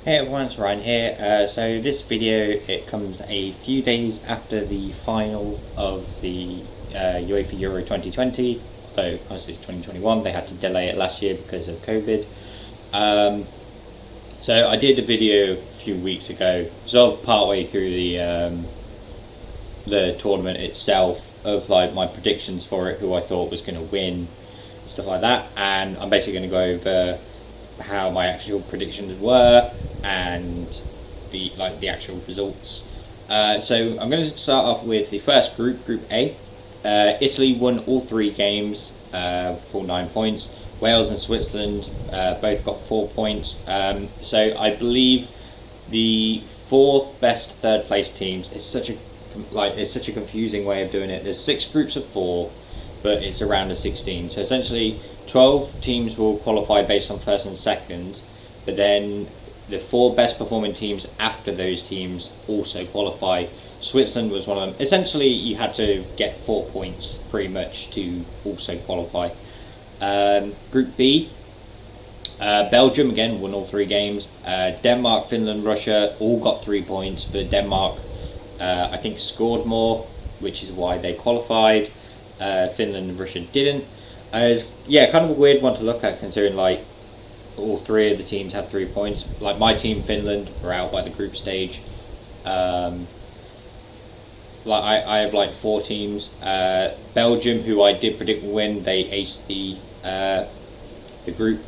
Hey everyone, it's Ryan here. So this video, it comes a few days after the final of the UEFA Euro 2020, though obviously it's 2021, they had to delay it last year because of COVID. So I did a video a few weeks ago, sort of partway through the tournament itself, of like my predictions for it, who I thought was going to win, stuff like that, and I'm basically going to go over how my actual predictions were and the actual results. So I'm going to start off with the first group, Group A. Italy won all three games for 9 points. Wales and Switzerland both got 4 points. So I believe the fourth best third place teams is such a confusing way of doing it. There's 6 groups of 4, but it's around a 16. So essentially 12 teams will qualify based on first and second, but then the 4 best performing teams after those teams also qualify. Switzerland was one of them. Essentially you had to get 4 points pretty much to also qualify. Group B, Belgium again won all 3 games. Denmark, Finland, Russia all got 3 points, but Denmark I think scored more, which is why they qualified. Finland and Russia didn't. Yeah, kind of a weird one to look at, considering like all 3 of the teams had 3 points. Like my team, Finland, were out by the group stage. I have like 4 teams. Belgium, who I did predict will win, they aced the group.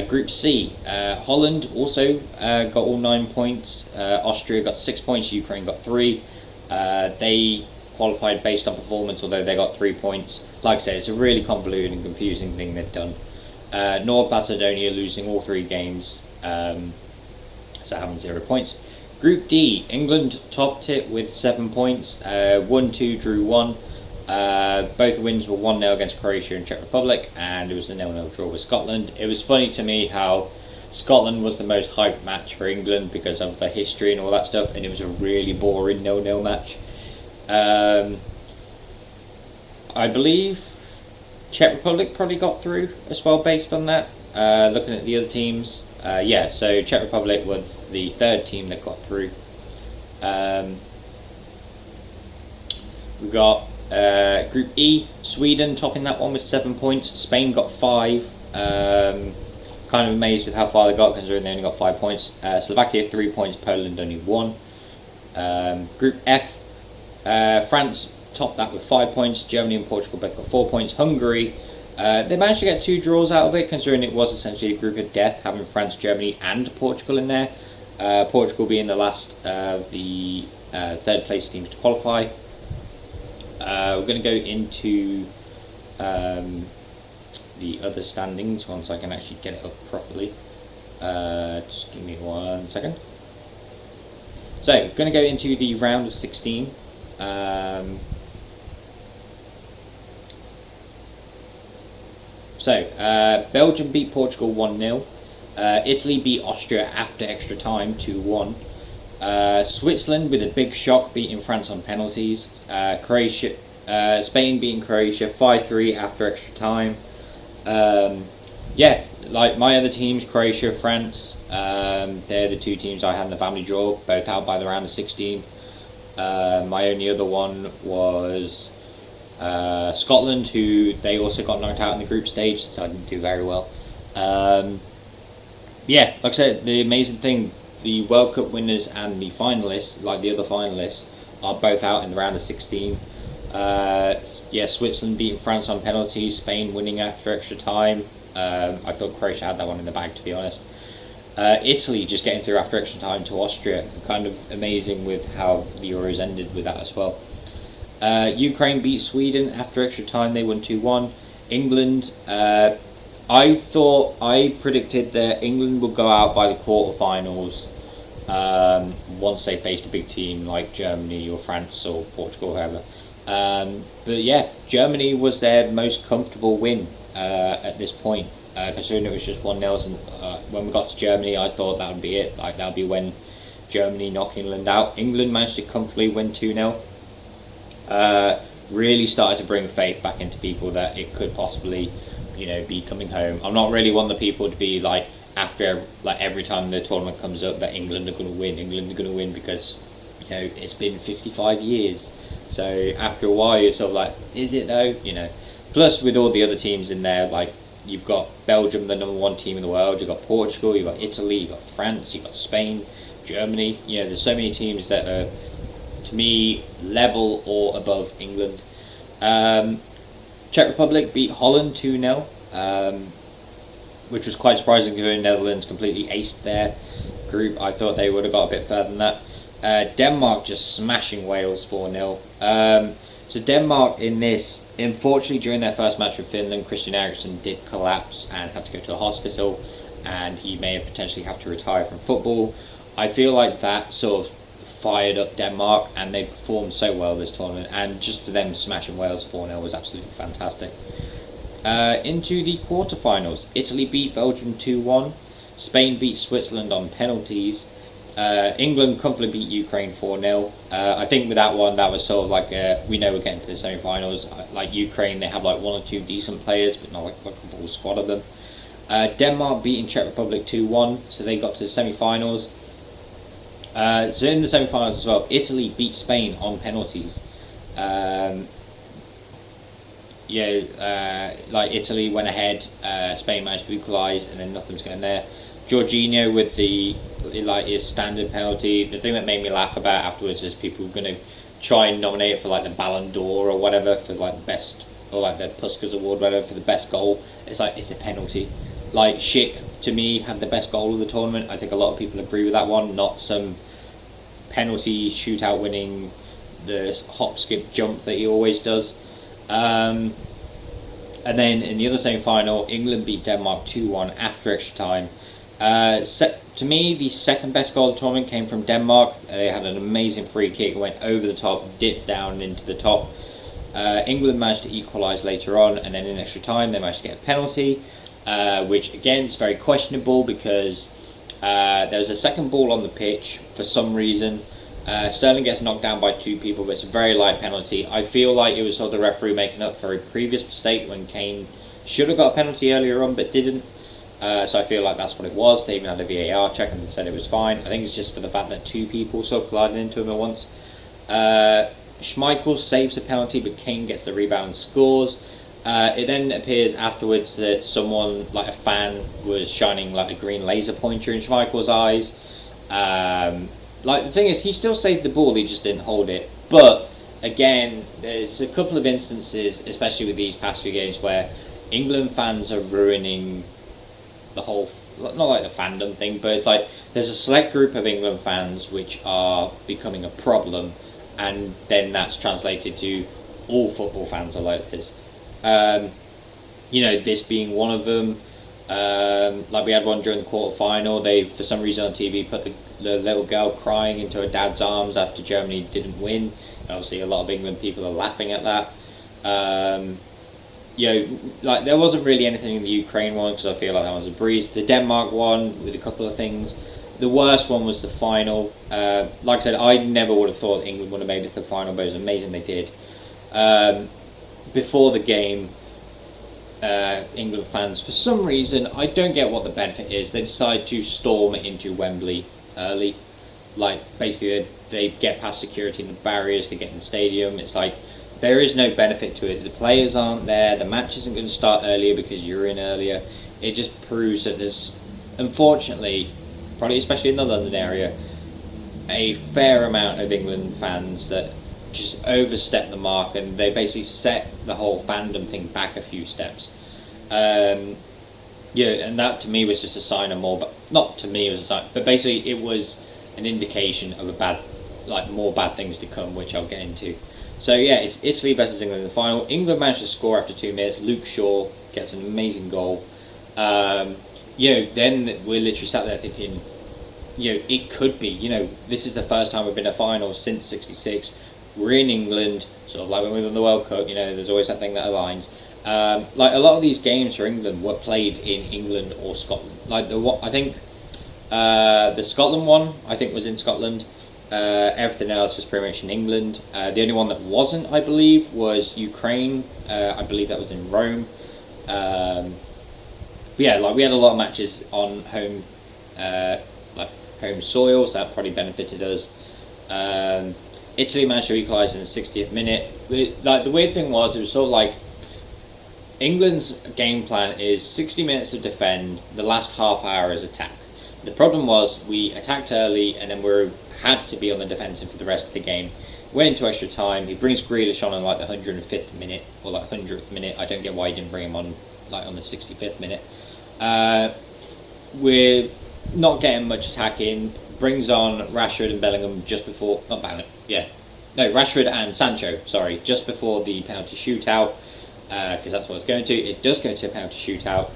Group C, Holland also got all 9 points. Austria got 6 points. Ukraine got 3. They qualified based on performance, although they got 3 points. Like I said, it's a really convoluted and confusing thing they've done. North Macedonia losing all 3 games, so having 0 points. Group D, England topped it with 7 points, 1-2, drew 1. Both wins were 1-0 against Croatia and Czech Republic, and it was a 0-0 draw with Scotland. It was funny to me how Scotland was the most hyped match for England because of the history and all that stuff, and it was a really boring 0-0 match. I believe Czech Republic probably got through as well based on that. Looking at the other teams, yeah, so Czech Republic was the 3rd team that got through. We got Group E, Sweden topping that one with 7 points. Spain got 5. Kind of amazed with how far they got, considering they only got 5 points. Slovakia 3 points, Poland only 1. Group F, France topped that with 5 points. Germany and Portugal both got 4 points. Hungary, they managed to get 2 draws out of it, considering it was essentially a group of death, having France, Germany and Portugal in there. Portugal being the last of the 3rd place teams to qualify. We're going to go into the other standings once I can actually get it up properly. Just give me 1 second. So, we're going to go into the round of 16. Belgium beat Portugal 1-0. Italy beat Austria after extra time 2-1. Switzerland with a big shock beating France on penalties. Spain beating Croatia 5-3 after extra time. Yeah, like my other teams, Croatia, France, they're the 2 teams I had in the family draw, both out by the round of 16. My only other one was Scotland, who they also got knocked out in the group stage, so I didn't do very well. Yeah, like I said, the amazing thing, the World Cup winners and the finalists, like the other finalists, are both out in the round of 16. Yeah, Switzerland beating France on penalties, Spain winning after extra time. I thought Croatia had that one in the bag, to be honest. Italy just getting through after extra time to Austria. Kind of amazing with how the Euros ended with that as well. Ukraine beat Sweden after extra time, they won 2-1. England, I predicted that England would go out by the quarterfinals once they faced a big team like Germany or France or Portugal, or whoever. But yeah, Germany was their most comfortable win at this point, considering it was just 1-0. And when we got to Germany, I thought that would be it. Like that would be when Germany knocked England out. England managed to comfortably win 2-0. Really started to bring faith back into people that it could possibly, be coming home. I'm not really one of the people to be like, after like every time the tournament comes up that England are going to win, because it's been 55 years. So after a while, you're sort of like, is it though? Plus with all the other teams in there, like you've got Belgium, the number one team in the world. You've got Portugal, you've got Italy, you've got France, you've got Spain, Germany. There's so many teams that are, to me, level or above England. Czech Republic beat Holland 2-0, which was quite surprising given Netherlands completely aced their group. I thought they would have got a bit further than that. Denmark just smashing Wales 4-0. So Denmark in this, unfortunately during their first match with Finland, Christian Eriksen did collapse and had to go to the hospital, and he may have potentially have to retire from football. I feel like that sort of fired up Denmark, and they performed so well this tournament, and just for them smashing Wales 4-0 was absolutely fantastic. Into the quarterfinals, Italy beat Belgium 2-1, Spain beat Switzerland on penalties, England comfortably beat Ukraine 4-0. I think with that one, that was sort of like we know we're getting to the semi-finals. Like Ukraine, they have like one or two decent players, but not like a full squad of them. Denmark beating Czech Republic 2-1, so they got to the semi-finals. So in the semi-finals as well, Italy beat Spain on penalties. Like Italy went ahead, Spain managed to equalise, and then nothing's going there. Jorginho with his standard penalty. The thing that made me laugh about afterwards is people were going to try and nominate it for like the Ballon d'Or or whatever for like the best, or like the Puskas Award, whatever, for the best goal. It's a penalty. Like Schick, to me, had the best goal of the tournament. I think a lot of people agree with that one. Not some penalty shootout winning, the hop, skip, jump that he always does. And then in the other semi-final, England beat Denmark 2-1 after extra time. To me, the second best goal of the tournament came from Denmark. They had an amazing free kick, went over the top, dipped down into the top. England managed to equalise later on, and then in extra time they managed to get a penalty, which again is very questionable because there was a second ball on the pitch for some reason. Sterling gets knocked down by two people, but it's a very light penalty. I feel like it was sort of the referee making up for a previous mistake when Kane should have got a penalty earlier on but didn't. So I feel like that's what it was. They even had a VAR check and said it was fine. I think it's just for the fact that two people sort of collided into him at once. Schmeichel saves the penalty, but Kane gets the rebound and scores. It then appears afterwards that someone, like a fan, was shining like a green laser pointer in Schmeichel's eyes. Like the thing is, he still saved the ball, he just didn't hold it. But again, there's a couple of instances, especially with these past few games, where England fans are ruining the whole, not like the fandom thing, but it's like there's a select group of England fans which are becoming a problem, and then that's translated to all football fans are like this. This being one of them. Like we had one during the quarter-final, they for some reason on TV put the little girl crying into her dad's arms after Germany didn't win. Obviously a lot of England people are laughing at that. Like there wasn't really anything in the Ukraine one because I feel like that was a breeze. The Denmark one with a couple of things. The worst one was the final. Like I said, I never would have thought England would have made it to the final, but it was amazing they did. Before the game, England fans, for some reason, I don't get what the benefit is, they decide to storm into Wembley early. Like basically they get past security and the barriers, they get in the stadium. It's like there is no benefit to it. The players aren't there, the match isn't going to start earlier because you're in earlier. It just proves that there's, unfortunately, probably especially in the London area, a fair amount of England fans that just overstep the mark, and they basically set the whole fandom thing back a few steps. And that to me was just a sign of more, but not to me it was a sign, but basically it was an indication of more bad things to come, which I'll get into. So yeah, it's Italy versus England in the final. England managed to score after 2 minutes. Luke Shaw gets an amazing goal. Then we're literally sat there thinking, it could be, this is the first time we've been in a final since '66. We're in England, sort of like when we won the World Cup, there's always that thing that aligns. Like a lot of these games for England were played in England or Scotland. Like the Scotland one, I think, was in Scotland. Everything else was pretty much in England. The only one that wasn't, I believe, was Ukraine. I believe that was in Rome. But yeah, like we had a lot of matches on home, like home soil, so that probably benefited us. Italy managed to equalise in the 60th minute. Like the weird thing was, it was sort of like England's game plan is 60 minutes of defend, the last half hour is attack. The problem was we attacked early and then we had to be on the defensive for the rest of the game. Went into extra time. He brings Grealish on like the 105th minute or like 100th minute. I don't get why he didn't bring him on like on the 65th minute. We're not getting much attack in. Brings on Rashford and Bellingham just before, not Bellingham, yeah, no, Rashford and Sancho, sorry, just before the penalty shootout, because that's what it's going to. It does go to a penalty shootout.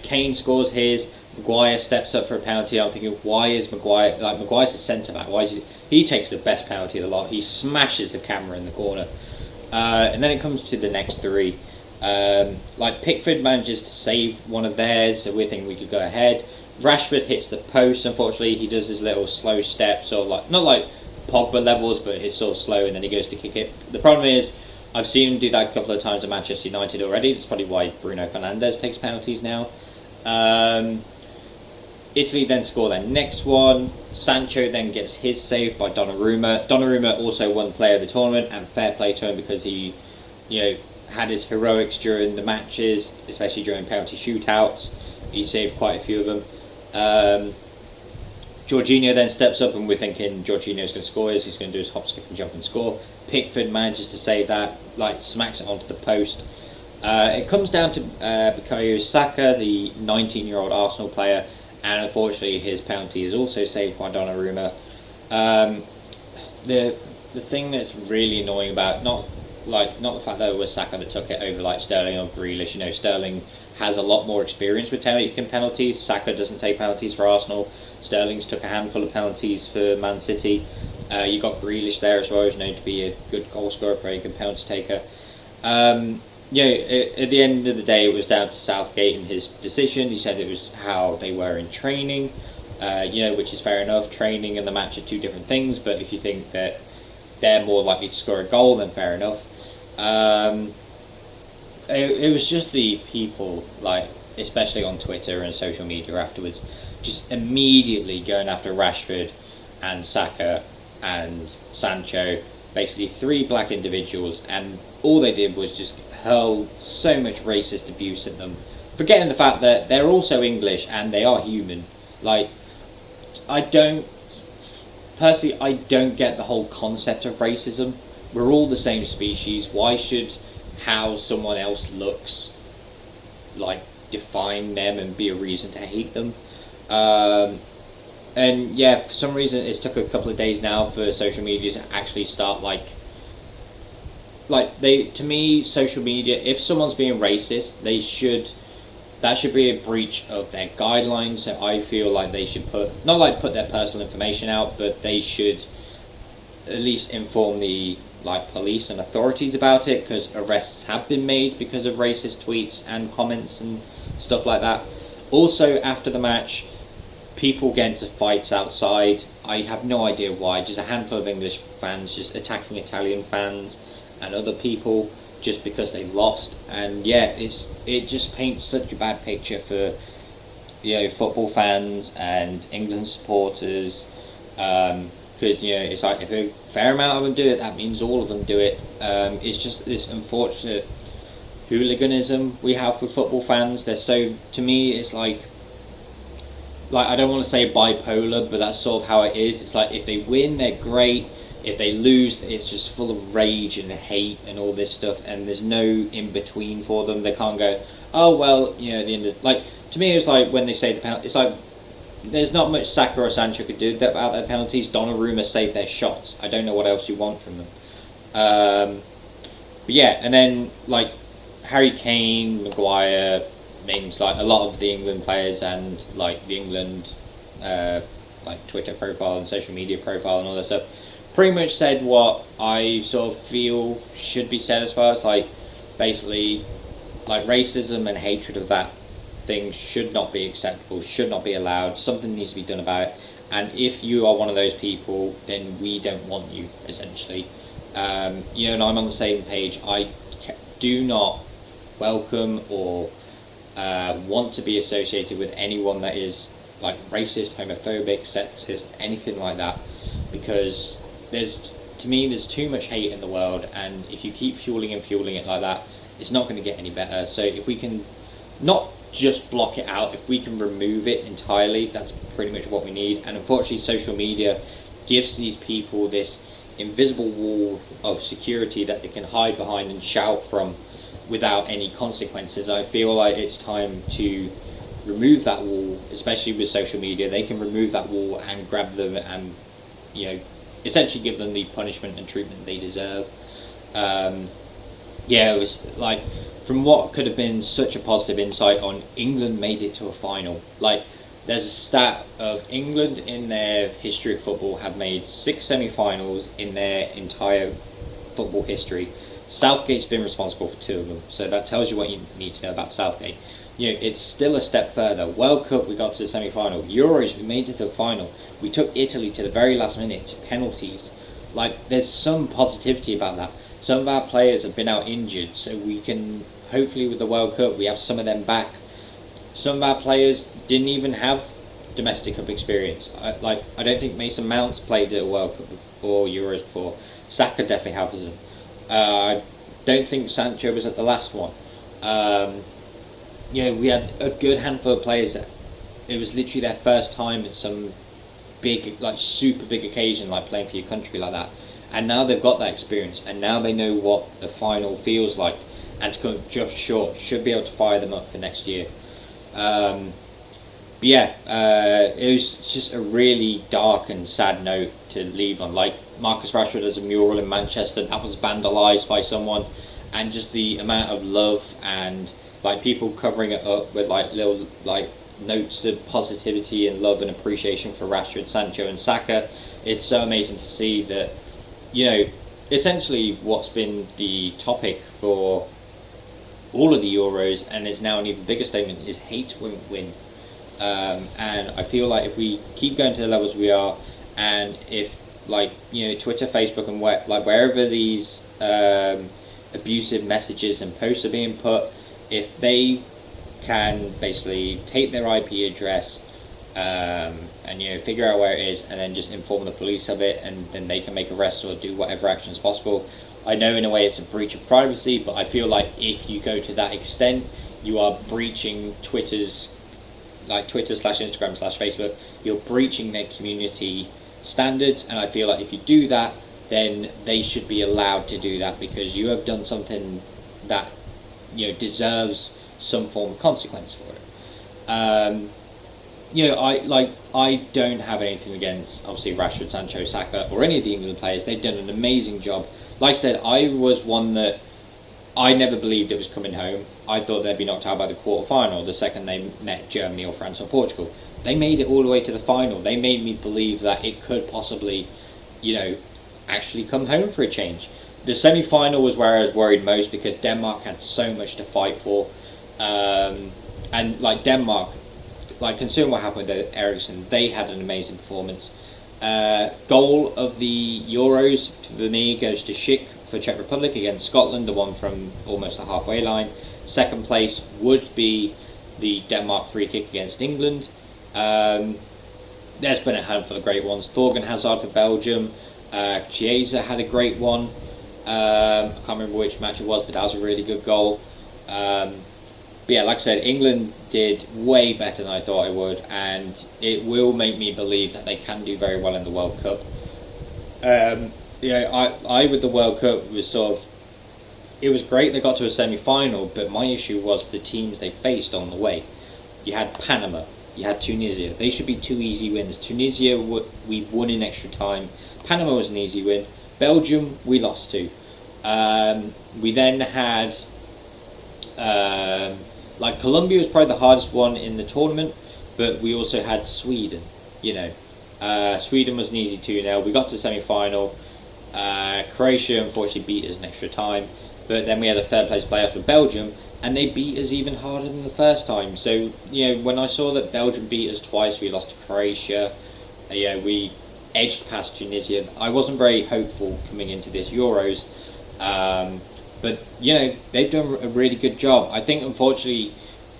Kane scores his. Maguire steps up for a penalty. I'm thinking, why is Maguire, like Maguire's a centre back? Why is he takes the best penalty of the lot. He smashes the camera in the corner, and then it comes to the next three. Like Pickford manages to save one of theirs, so we're thinking we could go ahead. Rashford hits the post. Unfortunately, he does his little slow step, sort of like not like Pogba levels, but it's sort of slow, and then he goes to kick it. The problem is, I've seen him do that a couple of times at Manchester United already. That's probably why Bruno Fernandes takes penalties now. Italy then score their next one. Sancho then gets his save by Donnarumma. Donnarumma also won Player of the Tournament, and fair play to him because he, had his heroics during the matches, especially during penalty shootouts. He saved quite a few of them. Jorginho then steps up, and we're thinking Jorginho's going to score his. He's going to do his hop, skip, and jump and score. Pickford manages to save that, like smacks it onto the post. It comes down to Bukayo Saka, the 19-year-old Arsenal player, and unfortunately his penalty is also saved by Donnarumma. The thing that's really annoying about not the fact that it was Saka that took it over like Sterling or Grealish. Sterling has a lot more experience with taking penalties. Saka doesn't take penalties for Arsenal. Sterling's took a handful of penalties for Man City. You got Grealish there as well, who's known to be a good goal scorer, very good penalty taker. At the end of the day, it was down to Southgate and his decision. He said it was how they were in training, which is fair enough. Training and the match are two different things, but if you think that they're more likely to score a goal, then fair enough. It was just the people, like especially on Twitter and social media afterwards, just immediately going after Rashford and Saka and Sancho, basically three black individuals, and all they did was just hurl so much racist abuse at them, forgetting the fact that they're also English and they are human. Like, I don't get the whole concept of racism. We're all the same species. Why should how someone else looks like define them and be a reason to hate them? And yeah, for some reason it's took a couple of days now for social media to actually start to me, social media, if someone's being racist, that should be a breach of their guidelines. So I feel like they should put their personal information out, but they should at least inform the police and authorities about it, because arrests have been made because of racist tweets and comments and stuff like that. Also, after the match, people get into fights outside. I have no idea why. Just a handful of English fans just attacking Italian fans and other people just because they lost. And yeah, it just paints such a bad picture for football fans and England supporters, because it's like if a fair amount of them do it, that means all of them do it. It's just this unfortunate hooliganism we have with football fans. To me, it's like I don't want to say bipolar, but that's sort of how it is. It's like if they win, they're great. If they lose, it's just full of rage and hate and all this stuff, and there's no in between for them. They can't go, oh well, at the end of to me, it's like when they say the penalty. It's like there's not much Saka or Sancho could do about their penalties. Donnarumma saved their shots. I don't know what else you want from them. But yeah, and then Harry Kane, Maguire, Mings, a lot of the England players and the England Twitter profile and social media profile and all that stuff, pretty much said what I sort of feel should be said, as far as basically racism and hatred of that thing should not be acceptable, should not be allowed. Something needs to be done about it, and if you are one of those people, then we don't want you, essentially. And I'm on the same page. I do not welcome or want to be associated with anyone that is like racist, homophobic, sexist, anything like that, because there's too much hate in the world, and if you keep fueling it like that, it's not going to get any better. So if we can not just block it out, if we can remove it entirely, that's pretty much what we need. And unfortunately, social media gives these people this invisible wall of security that they can hide behind and shout from without any consequences. I feel like it's time to remove that wall, especially with social media. They can remove that wall and grab them and, essentially give them the punishment and treatment they deserve. It was like, from what could have been such a positive insight on, England made it to a final. Like, there's a stat of England in their history of football have made 6 semi-finals in their entire football history. Southgate's been responsible for 2 of them, so that tells you what you need to know about Southgate. It's still a step further. World Cup, we got to the semi-final. Euros, we made it to the final. We took Italy to the very last minute to penalties. Like, there's some positivity about that. Some of our players have been out injured, so we can, hopefully with the World Cup, we have some of them back. Some of our players didn't even have domestic cup experience. I don't think Mason Mount's played at a World Cup or Euros before. Saka definitely hasn't. I don't think Sancho was at the last one. We had a good handful of players that it was literally their first time at some big, like super big occasion, like playing for your country like that. And now they've got that experience, and now they know what the final feels like. And to come just short should be able to fire them up for next year. It was just a really dark and sad note to leave on. Like, Marcus Rashford has a mural in Manchester that was vandalised by someone, and just the amount of love and like people covering it up with like little like notes of positivity and love and appreciation for Rashford, Sancho and Saka. It's so amazing to see that, essentially what's been the topic for all of the Euros, and is now an even bigger statement, is hate won't win. And I feel like if we keep going to the levels we are, and if Twitter, Facebook and wherever these abusive messages and posts are being put, if they can basically take their IP address and figure out where it is, and then just inform the police of it, and then they can make arrests or do whatever actions possible. I know in a way it's a breach of privacy, but I feel like if you go to that extent, you are breaching Twitter's, like Twitter/Instagram/Facebook, you're breaching their community standards, and I feel like if you do that, then they should be allowed to do that, because you have done something that deserves some form of consequence for it. I don't have anything against obviously Rashford, Sancho, Saka, or any of the England players. They've done an amazing job. Like I said, I was one that I never believed it was coming home. I thought they'd be knocked out by the quarter-final the second they met Germany or France or Portugal. They made it all the way to the final. They made me believe that it could possibly, actually come home for a change. The semi-final was where I was worried most, because Denmark had so much to fight for. And Denmark, considering what happened with Eriksen, they had an amazing performance. Goal of the Euros for me goes to Schick for Czech Republic against Scotland, the one from almost the halfway line. Second place would be the Denmark free kick against England. There's been a handful of great ones. Thorgan Hazard for Belgium. Chiesa had a great one. I can't remember which match it was, but that was a really good goal. Like I said, England did way better than I thought it would, and it will make me believe that they can do very well in the World Cup. I with the World Cup was it was great they got to a semi-final, but my issue was the teams they faced on the way. You had Panama, you had Tunisia. They should be 2 easy wins. Tunisia, we won in extra time. Panama was an easy win. Belgium, we lost to. We then had Colombia was probably the hardest one in the tournament, but we also had Sweden. Sweden was an easy 2-0. We got to the semi-final. Croatia unfortunately beat us in extra time, but then we had a third place playoff with Belgium, and they beat us even harder than the first time. So when I saw that Belgium beat us twice, we lost to Croatia, we edged past Tunisia, I wasn't very hopeful coming into this Euros. But they've done a really good job. I think unfortunately,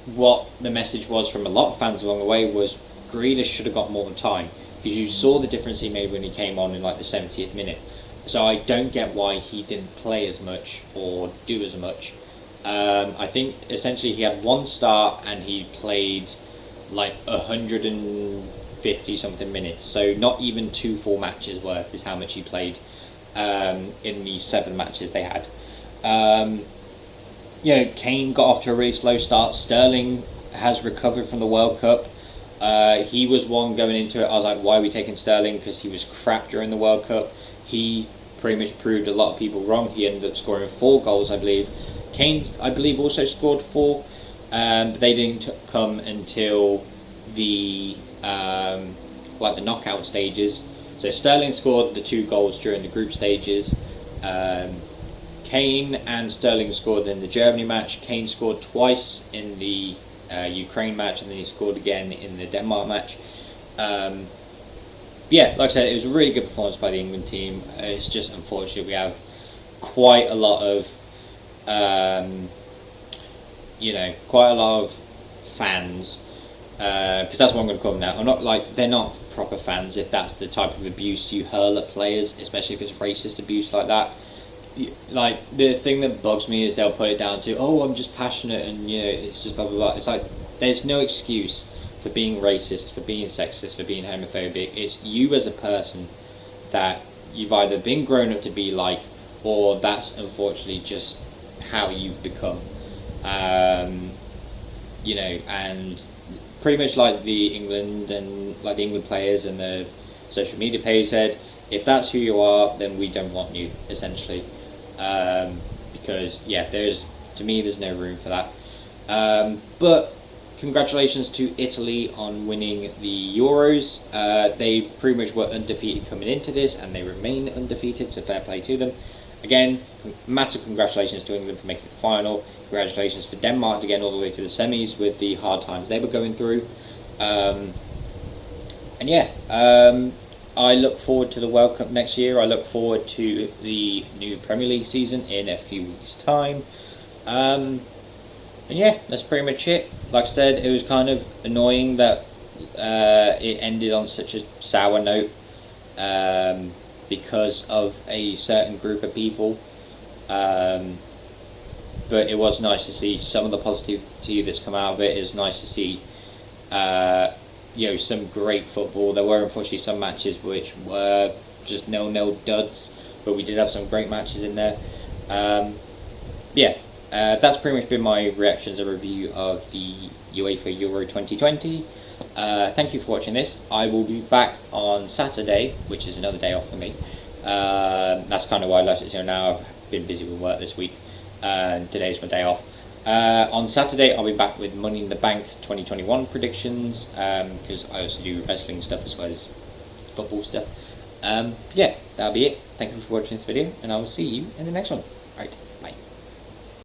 what the message was from a lot of fans along the way was Grealish should have got more time, because you saw the difference he made when he came on in like the 70th minute. So I don't get why he didn't play as much or do as much. I think essentially he had one start and he played like 150 something minutes. So not even 2 full matches worth is how much he played in the 7 matches they had. Kane got off to a really slow start. Sterling has recovered from the World Cup. He was one going into it. I was like, why are we taking Sterling? Because he was crap during the World Cup. He pretty much proved a lot of people wrong. He ended up scoring 4 goals, I believe. Kane, I believe, also scored 4. But they didn't come until the the knockout stages. So Sterling scored the 2 goals during the group stages. Kane and Sterling scored in the Germany match. Kane scored twice in the Ukraine match, and then he scored again in the Denmark match. Like I said, it was a really good performance by the England team. It's just unfortunate we have quite a lot of, fans, because that's what I'm going to call them now. I'm not like they're not proper fans if that's the type of abuse you hurl at players, especially if it's racist abuse like that. Like, the thing that bugs me is they'll put it down to, oh, I'm just passionate and it's just blah blah blah. It's like there's no excuse for being racist, for being sexist, for being homophobic. It's you as a person that you've either been grown up to be like, or that's unfortunately just how you've become. And pretty much like the England players and the social media page said, if that's who you are, then we don't want you, essentially. Because there's no room for that. But congratulations to Italy on winning the Euros. They pretty much were undefeated coming into this, and they remain undefeated, so fair play to them. Again, massive congratulations to England for making the final. Congratulations for Denmark to get all the way to the semis with the hard times they were going through. I look forward to the World Cup next year. I look forward to the new Premier League season in a few weeks' time. That's pretty much it. Like I said, it was kind of annoying that it ended on such a sour note because of a certain group of people. But it was nice to see some of the positivity that's come out of it. It was nice to see some great football. There were unfortunately some matches which were just 0-0 duds, but we did have some great matches in there. That's pretty much been my reactions and review of the UEFA Euro 2020. Thank you for watching this. I will be back on Saturday, which is another day off for me. That's kind of why I left it till now. I've been busy with work this week, and today's my day off. On Saturday, I'll be back with Money in the Bank 2021 predictions, because I also do wrestling stuff as well as football stuff. That'll be it. Thank you for watching this video, and I will see you in the next one. Right.